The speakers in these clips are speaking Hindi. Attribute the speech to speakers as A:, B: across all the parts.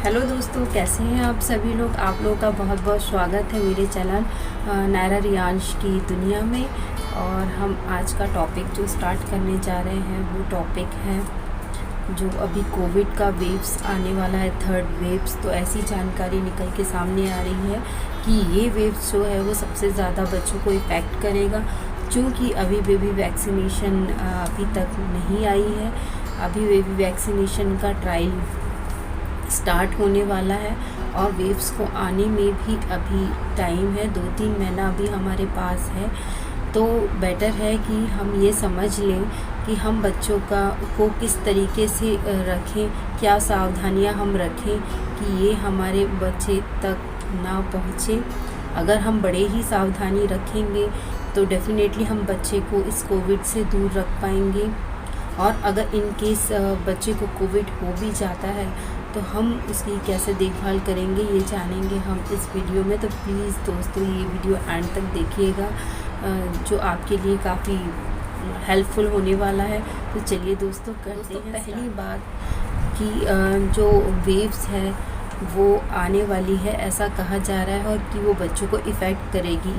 A: हेलो दोस्तों, कैसे हैं आप सभी लोग। आप लोगों का बहुत बहुत स्वागत है मेरे चैनल नायरा रियांश की दुनिया में। और हम आज का टॉपिक जो स्टार्ट करने जा रहे हैं वो टॉपिक है जो अभी कोविड का वेव्स आने वाला है, थर्ड वेव्स। तो ऐसी जानकारी निकल के सामने आ रही है कि ये वेव्स जो है वो सबसे ज़्यादा बच्चों को इफ़ेक्ट करेगा, क्योंकि अभी बेबी वैक्सीनेशन अभी तक नहीं आई है। अभी बेबी वैक्सीनेशन का ट्रायल स्टार्ट होने वाला है और वेव्स को आने में भी अभी टाइम है, 2-3 महीना अभी हमारे पास है। तो बेटर है कि हम ये समझ लें कि हम बच्चों को किस तरीके से रखें, क्या सावधानियां हम रखें कि ये हमारे बच्चे तक ना पहुँचे। अगर हम बड़े ही सावधानी रखेंगे तो डेफ़िनेटली हम बच्चे को इस कोविड से दूर रख पाएंगे। और अगर इन केस बच्चे को कोविड हो भी जाता है तो हम उसकी कैसे देखभाल करेंगे ये जानेंगे हम इस वीडियो में। तो प्लीज़ दोस्तों ये वीडियो एंड तक देखिएगा, जो आपके लिए काफ़ी हेल्पफुल होने वाला है। तो चलिए दोस्तों करते हैं। पहली बात कि जो वेव्स है वो आने वाली है, ऐसा कहा जा रहा है, और कि वो बच्चों को इफ़ेक्ट करेगी।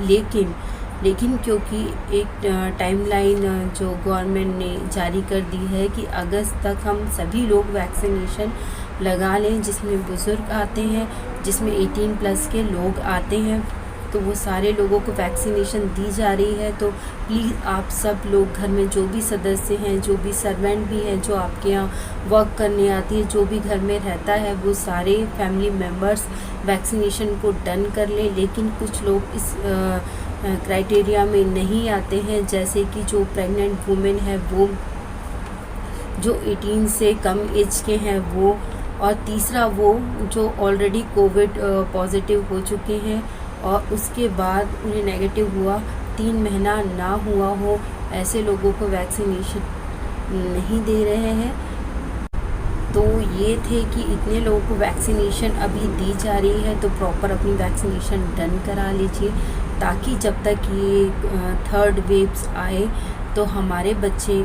A: लेकिन क्योंकि एक टाइमलाइन जो गवर्नमेंट ने जारी कर दी है कि अगस्त तक हम सभी लोग वैक्सीनेशन लगा लें, जिसमें बुज़ुर्ग आते हैं, जिसमें 18+ के लोग आते हैं, तो वो सारे लोगों को वैक्सीनेशन दी जा रही है। तो प्लीज़ आप सब लोग घर में जो भी सदस्य हैं, जो भी सर्वेंट भी हैं, जो आपके यहाँ वर्क करने आती है, जो भी घर में रहता है, वो सारे फैमिली मेम्बर्स वैक्सीनेशन को डन कर लें। लेकिन कुछ लोग इस क्राइटेरिया में नहीं आते हैं, जैसे कि जो प्रेग्नेंट वुमेन है वो, जो 18 से कम एज के हैं वो, और तीसरा वो जो ऑलरेडी कोविड पॉजिटिव हो चुके हैं और उसके बाद उन्हें नेगेटिव हुआ, 3 महीना ना हुआ हो, ऐसे लोगों को वैक्सीनेशन नहीं दे रहे हैं। तो ये थे कि इतने लोगों को वैक्सीनेशन अभी दी जा रही है, तो प्रॉपर अपनी वैक्सीनेशन डन करा लीजिए, ताकि जब तक ये थर्ड वेव्स आए तो हमारे बच्चे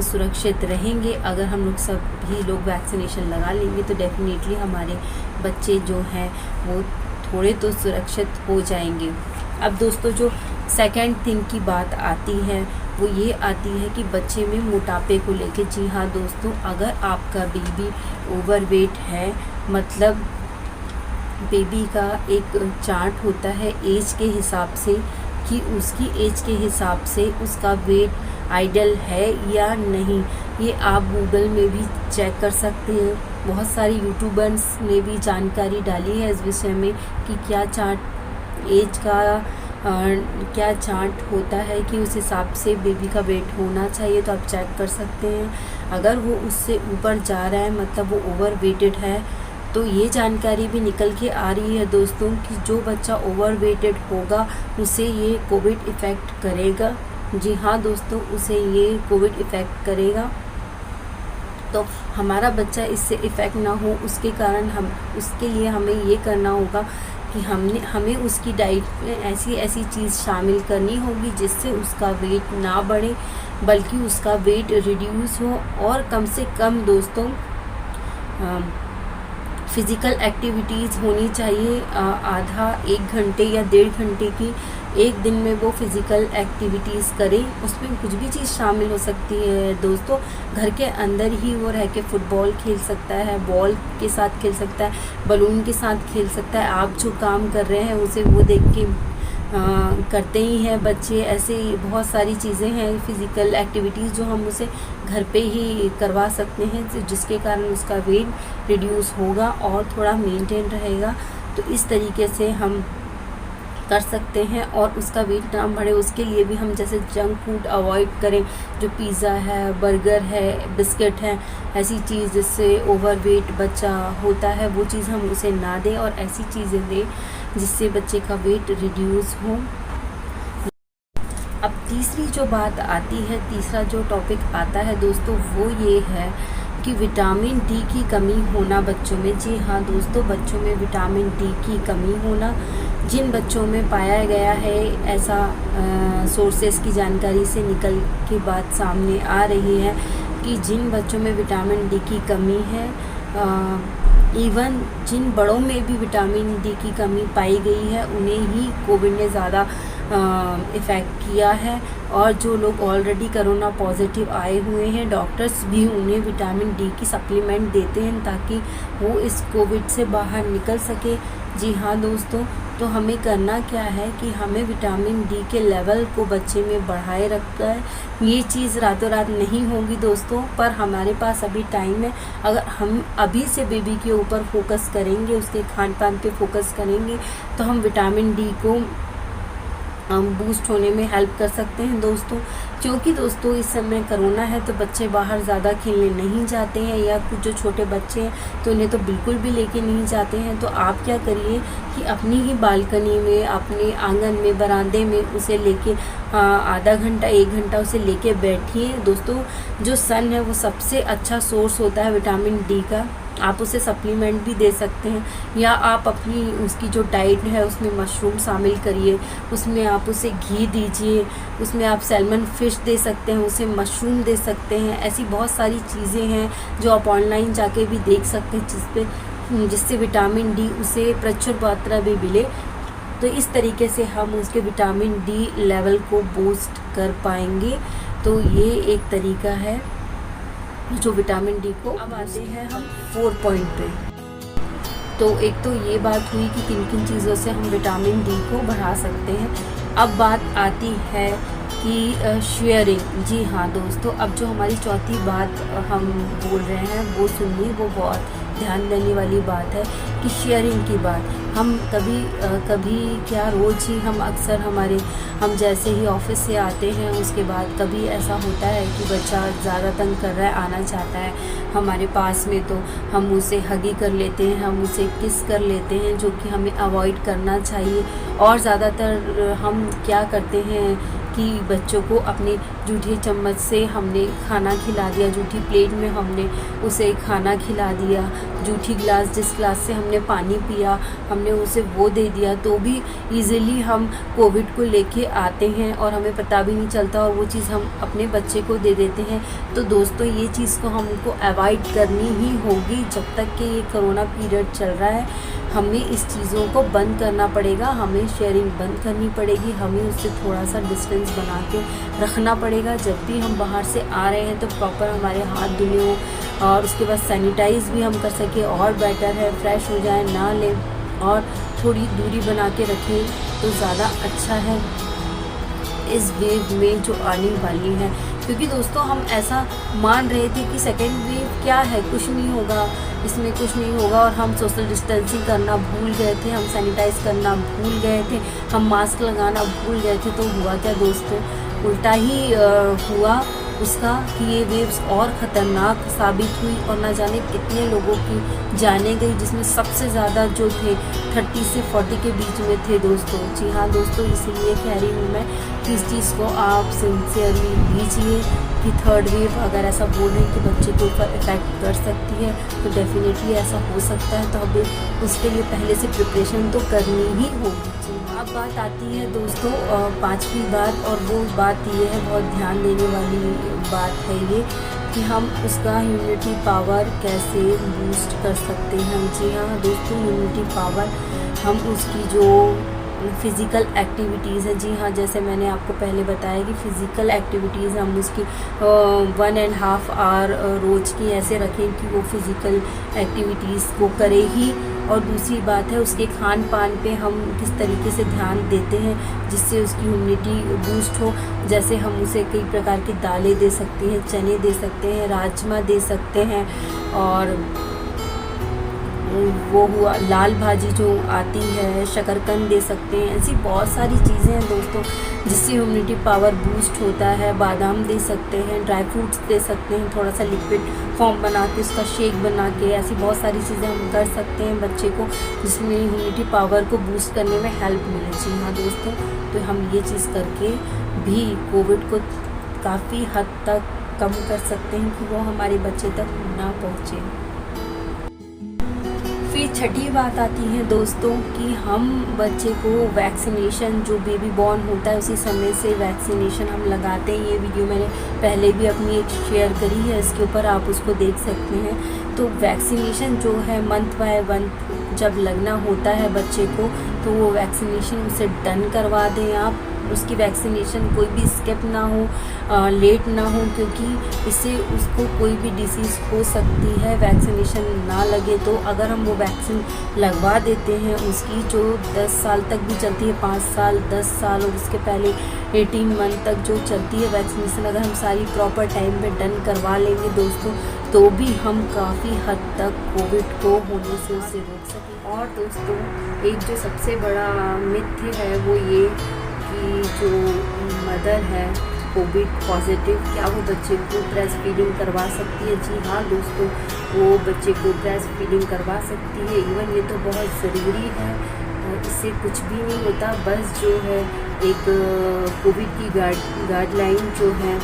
A: सुरक्षित रहेंगे। अगर हम लोग सभी लोग वैक्सीनेशन लगा लेंगे तो डेफिनेटली हमारे बच्चे जो हैं वो थोड़े तो सुरक्षित हो जाएंगे। अब दोस्तों जो सेकंड थिंग की बात आती है वो ये आती है कि बच्चे में मोटापे को लेके। जी हाँ दोस्तों, अगर आपका बेबी ओवरवेट है, मतलब बेबी का एक चार्ट होता है एज के हिसाब से कि उसकी एज के हिसाब से उसका वेट आइडियल है या नहीं, ये आप गूगल में भी चेक कर सकते हैं। बहुत सारे यूट्यूबर्स ने भी जानकारी डाली है इस विषय में कि क्या चार्ट एज का क्या चार्ट होता है कि उस हिसाब से बेबी का वेट होना चाहिए। तो आप चेक कर सकते हैं, अगर वो उससे ऊपर जा रहा है मतलब वो ओवर वेटेड है। तो ये जानकारी भी निकल के आ रही है दोस्तों कि जो बच्चा ओवर वेटेड होगा उसे ये कोविड इफ़ेक्ट करेगा। जी हाँ दोस्तों, उसे ये कोविड इफ़ेक्ट करेगा। तो हमारा बच्चा इससे इफ़ेक्ट ना हो उसके कारण उसके लिए हमें ये करना होगा कि हमें उसकी डाइट में ऐसी चीज़ शामिल करनी होगी जिससे उसका वेट ना बढ़े, बल्कि उसका वेट रिड्यूस हो। और कम से कम दोस्तों फ़िज़िकल एक्टिविटीज़ होनी चाहिए, आधा 1 घंटे या 1.5 घंटे की एक दिन में वो फ़िज़िकल एक्टिविटीज़ करें। उसमें कुछ भी चीज़ शामिल हो सकती है दोस्तों। घर के अंदर ही वो रह के फुटबॉल खेल सकता है, बॉल के साथ खेल सकता है, बलून के साथ खेल सकता है। आप जो काम कर रहे हैं उसे वो देख के करते ही हैं बच्चे। ऐसे बहुत सारी चीज़ें हैं फ़िज़िकल एक्टिविटीज़ जो हम उसे घर पे ही करवा सकते हैं, जिसके कारण उसका वेट रिड्यूस होगा और थोड़ा मेंटेन रहेगा। तो इस तरीके से हम कर सकते हैं और उसका वेट ना बढ़े। उसके लिए भी हम जैसे जंक फूड अवॉइड करें, जो पिज़्ज़ा है, बर्गर है, बिस्किट है, ऐसी चीज़ जिससे ओवरवेट बच्चा होता है वो चीज़ हम उसे ना दें, और ऐसी चीज़ें दें जिससे बच्चे का वेट रिड्यूस हो। अब तीसरी जो बात आती है, तीसरा जो टॉपिक आता है दोस्तों वो ये है कि विटामिन डी की कमी होना बच्चों में। जी हाँ दोस्तों, बच्चों में विटामिन डी की कमी होना, जिन बच्चों में पाया गया है, ऐसा सोर्सेस की जानकारी से निकल के बात सामने आ रही है कि जिन बच्चों में विटामिन डी की कमी है इवन जिन बड़ों में भी विटामिन डी की कमी पाई गई है उन्हें ही कोविड ने ज़्यादा इफ़ेक्ट किया है। और जो लोग ऑलरेडी कोरोना पॉजिटिव आए हुए हैं, डॉक्टर्स भी उन्हें विटामिन डी की सप्लीमेंट देते हैं ताकि वो इस कोविड से बाहर निकल सके। जी हाँ दोस्तों, तो हमें करना क्या है कि हमें विटामिन डी के लेवल को बच्चे में बढ़ाए रखना है। ये चीज़ रातों रात नहीं होगी दोस्तों, पर हमारे पास अभी टाइम है। अगर हम अभी से बेबी के ऊपर फोकस करेंगे, उसके खान पान पे फोकस करेंगे, तो हम विटामिन डी को बूस्ट होने में हेल्प कर सकते हैं दोस्तों। क्योंकि दोस्तों इस समय कोरोना है तो बच्चे बाहर ज़्यादा खेलने नहीं जाते हैं, या कुछ जो छोटे बच्चे हैं तो उन्हें तो बिल्कुल भी लेके नहीं जाते हैं। तो आप क्या करिए कि अपनी ही बालकनी में, अपने आंगन में, बरामदे में उसे लेके आधा घंटा 1 घंटा उसे लेके बैठिए दोस्तों। जो सन है वो सबसे अच्छा सोर्स होता है विटामिन डी का। आप उसे सप्लीमेंट भी दे सकते हैं, या आप अपनी उसकी जो डाइट है उसमें मशरूम शामिल करिए, उसमें आप उसे घी दीजिए, उसमें आप सैल्मन फ़िश दे सकते हैं, उसे मशरूम दे सकते हैं। ऐसी बहुत सारी चीज़ें हैं जो आप ऑनलाइन जाके भी देख सकते हैं जिससे विटामिन डी उसे प्रचुर मात्रा में मिले। तो इस तरीके से हम उसके विटामिन डी लेवल को बूस्ट कर पाएंगे। तो ये एक तरीका है जो विटामिन डी को। अब आते हैं हम 4 पॉइंट पे। तो एक तो ये बात हुई कि किन किन चीज़ों से हम विटामिन डी को बढ़ा सकते हैं। अब बात आती है कि शेयरिंग। जी हाँ दोस्तों, अब जो हमारी चौथी बात हम बोल रहे हैं वो सुनिए, वो बहुत ध्यान देने वाली बात है कि शेयरिंग की बात। हम कभी क्या रोज़ ही हम अक्सर हम जैसे ही ऑफिस से आते हैं उसके बाद कभी ऐसा होता है कि बच्चा ज़्यादा तंग कर रहा है, आना चाहता है हमारे पास में, तो हम उसे हगी कर लेते हैं, हम उसे किस कर लेते हैं, जो कि हमें अवॉइड करना चाहिए। और ज़्यादातर हम क्या करते हैं कि बच्चों को अपने जूठे चम्मच से हमने खाना खिला दिया, जूठी प्लेट में हमने उसे खाना खिला दिया, जूठी गिलास जिस गिलास से हमने पानी पिया हमने उसे वो दे दिया, तो भी इजीली हम कोविड को लेके आते हैं और हमें पता भी नहीं चलता और वो चीज़ हम अपने बच्चे को दे देते हैं। तो दोस्तों ये चीज़ को हमको अवॉइड करनी ही होगी। जब तक कि ये कोरोना पीरियड चल रहा है हमें इस चीज़ों को बंद करना पड़ेगा, हमें शेयरिंग बंद करनी पड़ेगी, हमें उससे थोड़ा सा डिस्टेंस बना के रखना पड़ेगा। जब भी हम बाहर से आ रहे हैं तो प्रॉपर हमारे हाथ धुले हों और उसके बाद सैनिटाइज़ भी हम कर सकें और बेटर है। फ्रेश हो जाए, ना लें और थोड़ी दूरी बना के रखें तो ज़्यादा अच्छा है इस वेव में जो आने वाली है। क्योंकि दोस्तों हम ऐसा मान रहे थे कि सेकेंड वेव क्या है, कुछ नहीं होगा, इसमें कुछ नहीं होगा, और हम सोशल डिस्टेंसिंग करना भूल गए थे, हम सैनिटाइज़ करना भूल गए थे, हम मास्क लगाना भूल गए थे। तो हुआ क्या दोस्तों, उल्टा ही हुआ उसका कि ये वेव्स और ख़तरनाक साबित हुई और ना जाने कितने लोगों की जानें गई, जिसमें सबसे ज़्यादा जो थे 30 से 40 के बीच में थे दोस्तों। जी हाँ दोस्तों, इसीलिए कह रही हूँ मैं कि इस चीज़ को आप सिंसियरली लीजिए कि थर्ड वेव अगर ऐसा बोल रहे हैं कि बच्चे के ऊपर इफ़ेक्ट कर सकती है तो डेफिनेटली ऐसा हो सकता है। तो हमें उसके लिए पहले से प्रिपरेशन तो करनी ही होगी। अब बात आती है दोस्तों 5वीं बात, और वो बात ये है, बहुत ध्यान देने वाली बात है ये कि हम उसका इम्यूनिटी पावर कैसे बूस्ट कर सकते हैं। जी हाँ दोस्तों, इम्यूनिटी पावर हम उसकी जो फ़िज़िकल एक्टिविटीज़ है, जी हाँ जैसे मैंने आपको पहले बताया कि फ़िज़िकल एक्टिविटीज़ हम उसकी 1.5 आवर रोज़ की ऐसे रखें कि वो फ़िज़िकल एक्टिविटीज़ को करे ही। और दूसरी बात है उसके खान पान पे हम किस तरीके से ध्यान देते हैं जिससे उसकी इम्यूनिटी बूस्ट हो। जैसे हम उसे कई प्रकार की दालें दे सकते हैं, चने दे सकते हैं, राजमा दे सकते हैं, और वो हुआ लाल भाजी जो आती है, शकरकंद दे सकते हैं। ऐसी बहुत सारी चीज़ें हैं दोस्तों जिससे इम्यूनिटी पावर बूस्ट होता है। बादाम दे सकते हैं, ड्राई फ्रूट्स दे सकते हैं, थोड़ा सा लिक्विड फॉर्म बना के उसका शेक बना के, ऐसी बहुत सारी चीज़ें हम कर सकते हैं बच्चे को जिसमें इम्यूनिटी पावर को बूस्ट करने में हेल्प मिले। जी हाँ दोस्तों, तो हम ये चीज़ करके भी कोविड को काफ़ी हद तक कम कर सकते हैं कि वो हमारे बच्चे तक ना पहुँचे। फिर छठी बात आती है दोस्तों कि हम बच्चे को वैक्सीनेशन, जो बेबी बॉर्न होता है उसी समय से वैक्सीनेशन हम लगाते हैं। ये वीडियो मैंने पहले भी अपनी एक शेयर करी है, इसके ऊपर आप उसको देख सकते हैं। तो वैक्सीनेशन जो है मंथ बाय मंथ जब लगना होता है बच्चे को, तो वो वैक्सीनेशन उसे डन करवा दें आप। उसकी वैक्सीनेशन कोई भी स्किप ना हो, लेट ना हो, क्योंकि इससे उसको कोई भी डिसीज़ हो सकती है वैक्सीनेशन ना लगे तो। अगर हम वो वैक्सीन लगवा देते हैं उसकी, जो 10 साल तक भी चलती है, 5 साल, 10 साल और उसके पहले 18 मंथ तक जो चलती है वैक्सीनेशन, अगर हम सारी प्रॉपर टाइम पे डन करवा लेंगे दोस्तों, तो भी हम काफ़ी हद तक कोविड को होने से उसे रोक सकें। और दोस्तों एक जो सबसे बड़ा मिथ है वो ये कि जो मदर है कोविड पॉजिटिव, क्या वो बच्चे को ब्रेस्ट फीडिंग करवा सकती है? जी हाँ दोस्तों, वो बच्चे को ब्रेस्ट फीडिंग करवा सकती है। इवन ये तो बहुत ज़रूरी है, इससे कुछ भी नहीं होता। बस जो है एक कोविड की गाइडलाइन जो है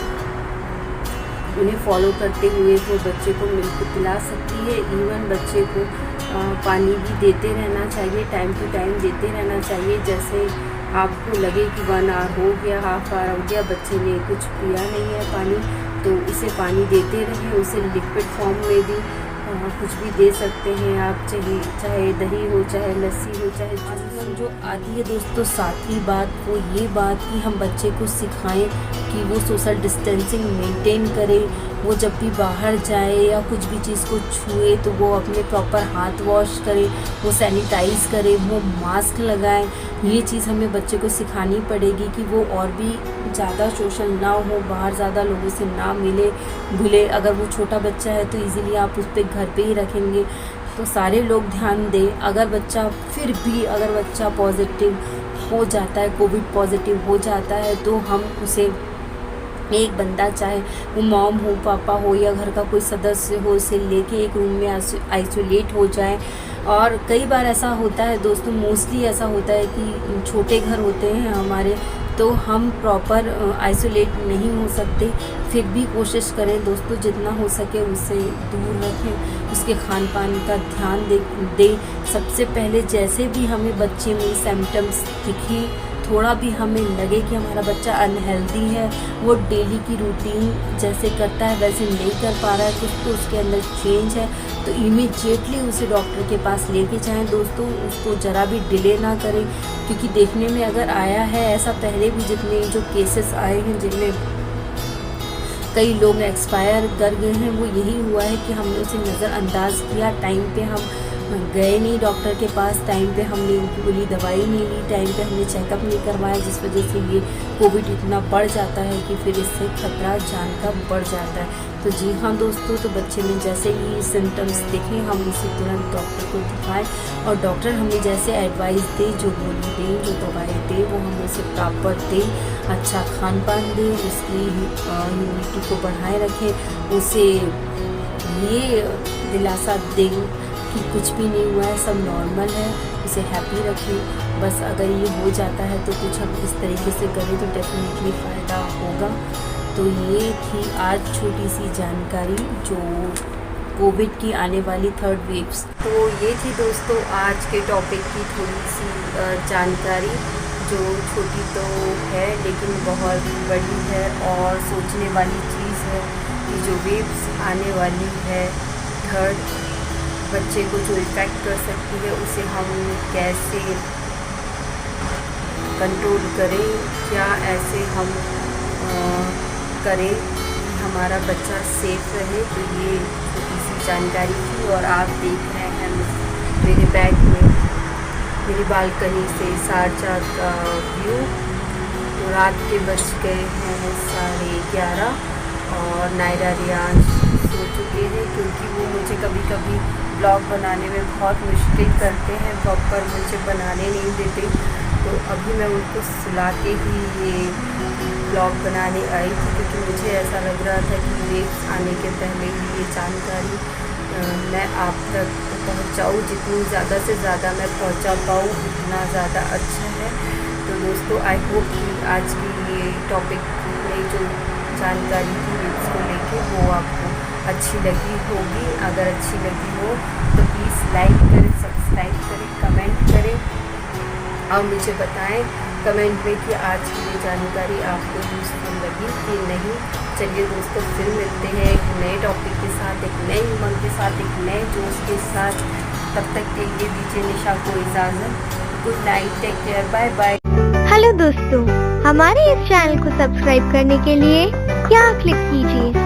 A: उन्हें फॉलो करते हुए वो बच्चे को मिल्क पिला सकती है। इवन बच्चे को पानी भी देते रहना चाहिए, टाइम टू टाइम देते रहना चाहिए। जैसे आपको लगे कि 1 आवर हो गया, हाफ आवर हो गया, बच्चे ने कुछ पिया नहीं है पानी, तो इसे पानी देते रहें। उसे लिक्विड फॉर्म में भी कुछ भी दे सकते हैं आप, चाहे दही हो, चाहे लस्सी हो, चाहे जूस। जो आती है दोस्तों सातवीं बात, वो ये बात कि हम बच्चे को सिखाएं कि वो सोशल डिस्टेंसिंग मेंटेन करे। वो जब भी बाहर जाए या कुछ भी चीज़ को छुए तो वो अपने प्रॉपर हाथ वॉश करे, वो सैनिटाइज़ करे, वो मास्क लगाए। ये चीज़ हमें बच्चे को सिखानी पड़ेगी कि वो और भी ज़्यादा सोशल ना हो, बाहर ज़्यादा लोगों से ना मिले घुले। अगर वो छोटा बच्चा है तो इजीली आप उस पर घर पे ही रखेंगे, तो सारे लोग ध्यान दें। अगर बच्चा पॉजिटिव हो जाता है, कोविड पॉजिटिव हो जाता है, तो हम उसे एक बंदा, चाहे वो मॉम हो, पापा हो या घर का कोई सदस्य हो, उसे लेके एक रूम में आइसोलेट हो जाए। और कई बार ऐसा होता है दोस्तों, मोस्टली ऐसा होता है कि छोटे घर होते हैं हमारे, तो हम प्रॉपर आइसोलेट नहीं हो सकते। फिर भी कोशिश करें दोस्तों जितना हो सके उससे दूर रखें, उसके खान पान का ध्यान दें। सबसे पहले जैसे भी हमें बच्चे में सिम्टम्स दिखें, थोड़ा भी हमें लगे कि हमारा बच्चा अनहेल्दी है, वो डेली की रूटीन जैसे करता है वैसे नहीं कर पा रहा है, कुछ तो उसके अंदर चेंज है, तो इमीडिएटली उसे डॉक्टर के पास लेके जाएं दोस्तों। उसको ज़रा भी डिले ना करें, क्योंकि देखने में अगर आया है ऐसा, पहले भी जितने जो केसेस आए हैं जिनमें कई लोग एक्सपायर कर गए हैं, वो यही हुआ है कि हमने उसे नज़रअंदाज किया। टाइम पे हम गए नहीं डॉक्टर के पास, टाइम पे हमने उनकी गोली दवाई नहीं ली, टाइम पे हमने चेकअप नहीं करवाया, जिस वजह से ये कोविड इतना बढ़ जाता है कि फिर इससे खतरा जान का बढ़ जाता है। तो जी हाँ दोस्तों, तो बच्चे में जैसे ही सिम्टम्स दिखें हम उसे तुरंत डॉक्टर को दिखाएं, और डॉक्टर हमें जैसे एडवाइस दे, जो गोली दें, जो दवाई दें, वो हम उसे प्रॉपर दें। अच्छा खान पान दें, उसकी इम्यूनिटी को बढ़ाए रखें, उसे ये दिलासा दें कि कुछ भी नहीं हुआ है, सब नॉर्मल है, उसे हैप्पी रखें। बस अगर ये हो जाता है तो कुछ हम इस तरीके से करें तो डेफिनेटली फ़ायदा होगा। तो ये थी आज छोटी सी जानकारी जो कोविड की आने वाली 3rd वेव्स। तो ये थी दोस्तों आज के टॉपिक की थोड़ी सी जानकारी, जो छोटी तो है लेकिन बहुत बड़ी है और सोचने वाली चीज़ है कि जो वेव्स आने वाली है 3rd, बच्चे को जो इफ़ेक्ट कर सकती है उसे हम कैसे कंट्रोल करें, क्या ऐसे हम करें कि हमारा बच्चा सेफ रहे। तो ये छोटी सी जानकारी थी। और आप देख रहे हैं मेरे बैग में मेरी बालकनी से शारजाह का व्यू। तो रात के बज गए हैं 11:30 और नायरा रियांश सो चुके हैं, क्योंकि वो मुझे कभी कभी ब्लॉग बनाने में बहुत मुश्किल करते हैं, प्रॉपर मुझे बनाने नहीं देते। तो अभी मैं उनको सुला के ही ये ब्लॉग बनाने आई थी, क्योंकि मुझे ऐसा लग रहा था कि वेव्स आने के पहले ही ये जानकारी मैं आप तक पहुंचाऊं। जितनी ज़्यादा से ज़्यादा मैं पहुंचा पाऊँ उतना ज़्यादा अच्छा है। तो दोस्तों आई होप कि आज की ये टॉपिक में जो जानकारी थी वेव्स को लेके वो आपको अच्छी लगी होगी। अगर अच्छी लगी हो तो प्लीज़ लाइक करें, आप मुझे बताएं कमेंट में कि आज की ये जानकारी आपको यूज़फुल लगी कि नहीं। चलिए दोस्तों, फिर मिलते हैं एक नए टॉपिक के साथ, एक नई उमंग के साथ, एक नए जोश के साथ। तब तक के लिए दीजिए निशा को इजाज़त। Good night, take care, bye bye.
B: Hello दोस्तों, हमारे इस चैनल को सब्सक्राइब करने के लिए यहाँ क्लिक कीजिए।